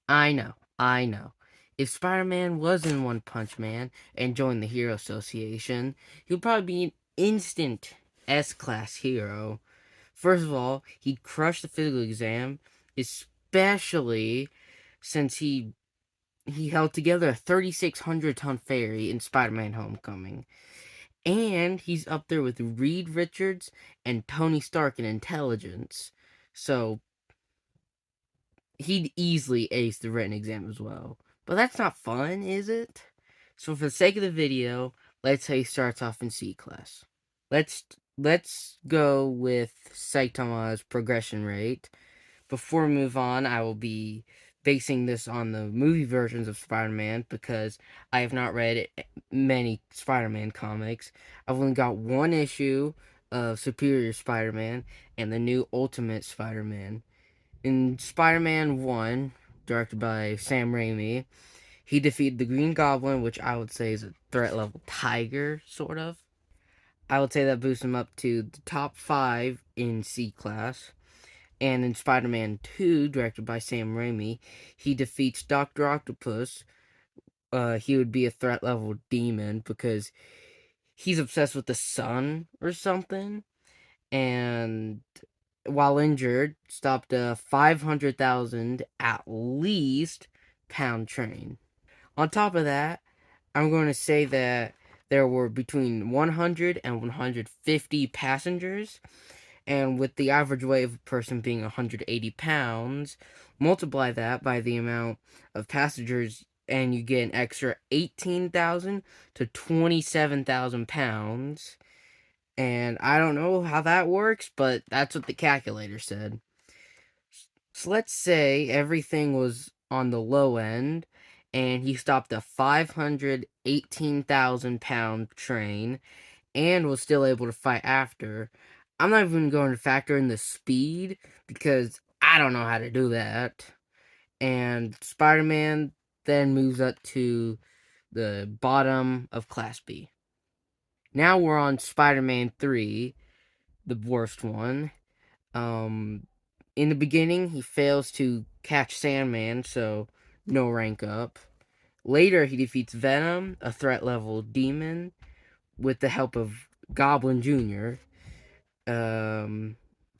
I know, I know. If Spider-Man was in One Punch Man and joined the Hero Association, he'd probably be an instant S-class hero. First of all, he'd crush the physical exam, especially since he held together a 3,600-ton fairy in Spider-Man Homecoming. And he's up there with Reed Richards and Tony Stark in intelligence. So he'd easily ace the written exam as well. But that's not fun, is it? So for the sake of the video, let's say he starts off in C class. Let's go with Saitama's progression rate. Before we move on, I will be basing this on the movie versions of Spider-Man because I have not read many Spider-Man comics. I've only got one issue of Superior Spider-Man and the new Ultimate Spider-Man. In Spider-Man 1, directed by Sam Raimi, he defeated the Green Goblin, which I would say is a threat level tiger, sort of. I would say that boosts him up to the top 5 in C class. And in Spider-Man 2, directed by Sam Raimi, he defeats Dr. Octopus. He would be a threat level demon because he's obsessed with the sun or something. And while injured, stopped a 500,000 at least pound train. On top of that, I'm going to say that there were between 100 and 150 passengers, and with the average weight of a person being 180 pounds, multiply that by the amount of passengers, and you get an extra 18,000 to 27,000 pounds. And I don't know how that works, but that's what the calculator said. So let's say everything was on the low end and he stopped a 518,000 pound train and was still able to fight after. I'm not even going to factor in the speed because I don't know how to do that. And Spider-Man then moves up to the bottom of Class B. Now we're on Spider-Man 3, the worst one. In the beginning, he fails to catch Sandman, so no rank up. Later, he defeats Venom, a threat level demon, with the help of Goblin Jr.,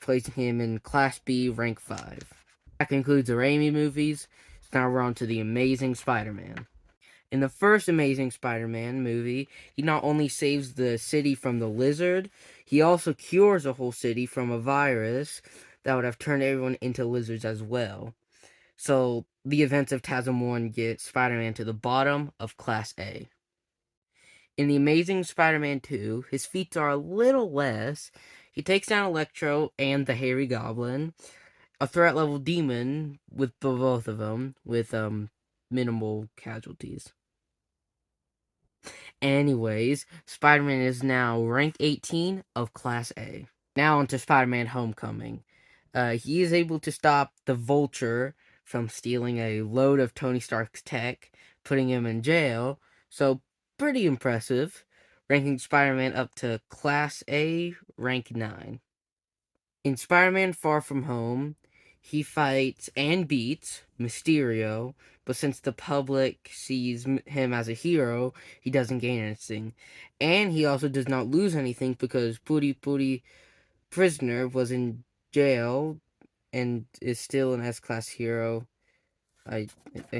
placing him in Class B, rank 5. That concludes the Raimi movies. So now we're on to the Amazing Spider-Man. In the first Amazing Spider-Man movie, he not only saves the city from the lizard, he also cures a whole city from a virus that would have turned everyone into lizards as well. So the events of TASM 1 get Spider-Man to the bottom of Class A. In The Amazing Spider-Man 2, his feats are a little less. He takes down Electro and the Hairy Goblin, a threat level demon with both of them, with minimal casualties. Anyways, Spider-Man is now rank 18 of Class A. Now onto Spider-Man Homecoming. He is able to stop the Vulture from stealing a load of Tony Stark's tech, putting him in jail. So, pretty impressive. Ranking Spider-Man up to Class A, rank 9. In Spider-Man Far From Home, he fights and beats Mysterio, but since the public sees him as a hero, he doesn't gain anything. And he also does not lose anything because Puri Puri Prisoner was in jail and is still an S-class hero. I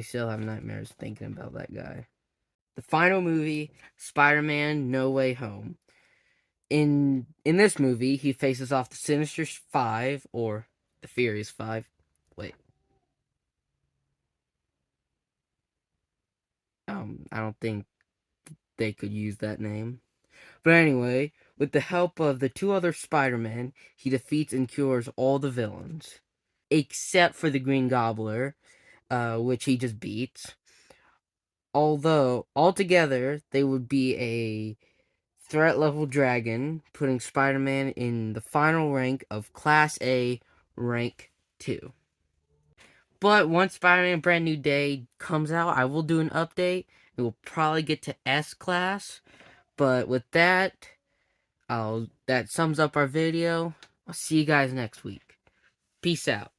still have nightmares thinking about that guy. The final movie, Spider-Man No Way Home. In this movie, he faces off the Sinister Five or the Furious Five. Wait, I don't think they could use that name. But anyway, with the help of the two other Spider-Men, he defeats and cures all the villains, except for the Green Gobbler, which he just beats. Although altogether they would be a threat level dragon, putting Spider-Man in the final rank of Class A, rank 2. But once Spider-Man Brand New Day comes out, I will do an update. It will probably get to S class. But with that, that sums up our video. I'll see you guys next week. Peace out.